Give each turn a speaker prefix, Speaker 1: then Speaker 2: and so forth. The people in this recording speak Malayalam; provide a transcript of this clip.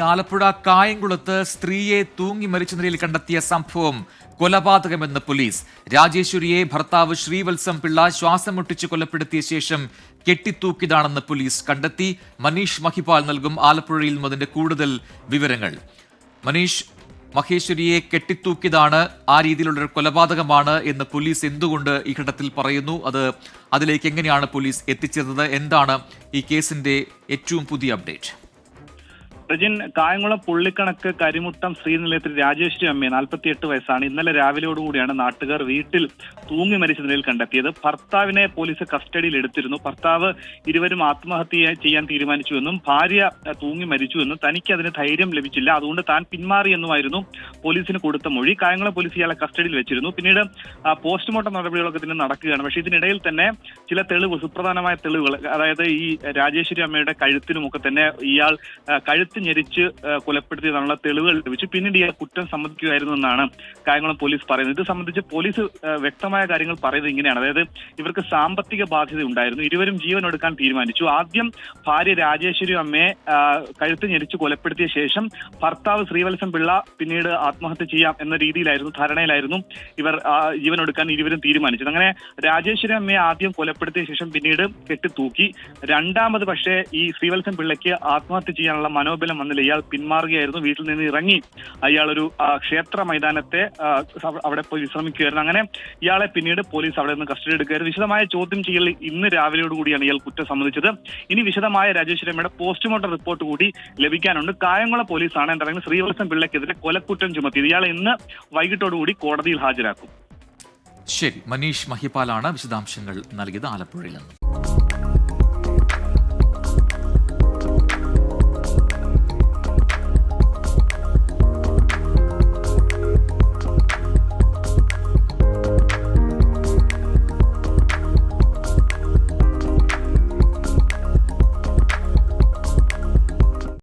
Speaker 1: ആലപ്പുഴ കായംകുളത്ത് സ്ത്രീയെ തൂങ്ങി മരിച്ച നിലയിൽ കണ്ടെത്തിയ സംഭവം കൊലപാതകമെന്ന് പോലീസ്. രാജേശ്വരിയെ ഭർത്താവ് ശ്രീവത്സം പിള്ള ശ്വാസം മുട്ടിച്ച് കൊലപ്പെടുത്തിയ ശേഷം കെട്ടിത്തൂക്കിയതാണെന്ന് പോലീസ് കണ്ടെത്തി. മനീഷ് മഹിപാൽ നൽകും ആലപ്പുഴയിൽ നിന്നും അതിന്റെ കൂടുതൽ വിവരങ്ങൾ. മനീഷ്, മഹേശ്വരിയെ കെട്ടിത്തൂക്കിയതാണ്, ആ രീതിയിലുള്ളൊരു കൊലപാതകമാണ് എന്ന് പോലീസ് എന്തുകൊണ്ട് ഈ ഘട്ടത്തിൽ പറയുന്നു? അതിലേക്ക് എങ്ങനെയാണ് പോലീസ് എത്തിച്ചേർന്നത്? എന്താണ് ഈ കേസിന്റെ ഏറ്റവും പുതിയ അപ്ഡേറ്റ്?
Speaker 2: റജിൻ, കായംകുളം പുള്ളിക്കണക്ക് കരിമുട്ടം ശ്രീനിലയത്തിൽ രാജേശ്വരി അമ്മയെ 48 വയസ്സാണ്. ഇന്നലെ രാവിലെയോടുകൂടിയാണ് നാട്ടുകാർ വീട്ടിൽ തൂങ്ങി മരിച്ച നിലയിൽ കണ്ടെത്തിയത്. ഭർത്താവിനെ പോലീസ് കസ്റ്റഡിയിൽ എടുത്തിരുന്നു. ഭർത്താവ് ഇരുവരും ആത്മഹത്യ ചെയ്യാൻ തീരുമാനിച്ചുവെന്നും ഭാര്യ തൂങ്ങി മരിച്ചുവെന്നും തനിക്ക് അതിന് ധൈര്യം ലഭിച്ചില്ല, അതുകൊണ്ട് താൻ പിന്മാറിയെന്നുമായിരുന്നു പോലീസിന് കൊടുത്ത മൊഴി. കായംകുളം പോലീസ് ഇയാളെ കസ്റ്റഡിയിൽ വെച്ചിരുന്നു. പിന്നീട് പോസ്റ്റ്മോർട്ടം നടപടികളൊക്കെ തന്നെ നടക്കുകയാണ്. പക്ഷേ ഇതിനിടയിൽ തന്നെ ചില തെളിവ്, സുപ്രധാനമായ തെളിവുകൾ, അതായത് ഈ രാജേശ്വരി അമ്മയുടെ കഴുത്തിനുമൊക്കെ തന്നെ ഇയാൾ കഴുത്ത് ഞെരിച്ച് കൊലപ്പെടുത്തിയതാണുള്ള തെളിവുകൾ ലഭിച്ചു. പിന്നീട് ഇയാൾ കുറ്റം സമ്മതിക്കുകയായിരുന്നു എന്നാണ് കായംകുളം പോലീസ് പറയുന്നത്. ഇത് സംബന്ധിച്ച് പോലീസ് വ്യക്തമായ കാര്യങ്ങൾ പറയുന്നത് ഇങ്ങനെയാണ്. അതായത് ഇവർക്ക് സാമ്പത്തിക ബാധ്യത ഉണ്ടായിരുന്നു. ഇരുവരും ജീവൻ എടുക്കാൻ തീരുമാനിച്ചു. ആദ്യം ഭാര്യ രാജേശ്വരി അമ്മയെ കഴുത്ത് ഞെരിച്ച് കൊലപ്പെടുത്തിയ ശേഷം ഭർത്താവ് ശ്രീവത്സം പിള്ള പിന്നീട് ആത്മഹത്യ ചെയ്യാം എന്ന രീതിയിലായിരുന്നു, ധാരണയിലായിരുന്നു ഇവർ ജീവൻ എടുക്കാൻ ഇരുവരും തീരുമാനിച്ചത്. അങ്ങനെ രാജേശ്വരി അമ്മയെ ആദ്യം കൊലപ്പെടുത്തിയ ശേഷം പിന്നീട് കെട്ടിത്തൂക്കി. രണ്ടാമത് പക്ഷേ ഈ ശ്രീവത്സം പിള്ളയ്ക്ക് ആത്മഹത്യ ചെയ്യാനുള്ള മനോബലം വന്നില്ല. ഇയാൾ പിന്മാറുകയായിരുന്നു. വീട്ടിൽ നിന്ന് ഇറങ്ങി അയാൾ ഒരു ക്ഷേത്ര മൈതാനത്തെ അവിടെ പോയി വിശ്രമിക്കുകയായിരുന്നു. അങ്ങനെ ഇയാളെ പിന്നീട് പോലീസ് അവിടെ നിന്ന് കസ്റ്റഡി എടുക്കുകയായിരുന്നു. വിശദമായ ചോദ്യം ചെയ്യൽ ഇന്ന് രാവിലെയോടുകൂടിയാണ് ഇയാൾ കുറ്റം സമ്മതിച്ചത്. ഇനി വിശദമായ രാജേശ്വരി അമ്മയുടെ പോസ്റ്റ്മോർട്ടം റിപ്പോർട്ട് കൂടി ലഭിക്കാനുണ്ട്. കായംകുളം പോലീസാണ് എന്തായാലും ശ്രീവത്സം പിള്ളയ്ക്കെതിരെ കൊലക്കുറ്റം ചുമത്തിയത്. ഇയാളെ ഇന്ന് വൈകിട്ടോടുകൂടി കോടതിയിൽ ഹാജരാക്കും.
Speaker 1: ശരി, മനീഷ് മഹിപാലാണ് വിശദാംശങ്ങൾ നൽകിയത് ആലപ്പുഴയിൽ നിന്ന്.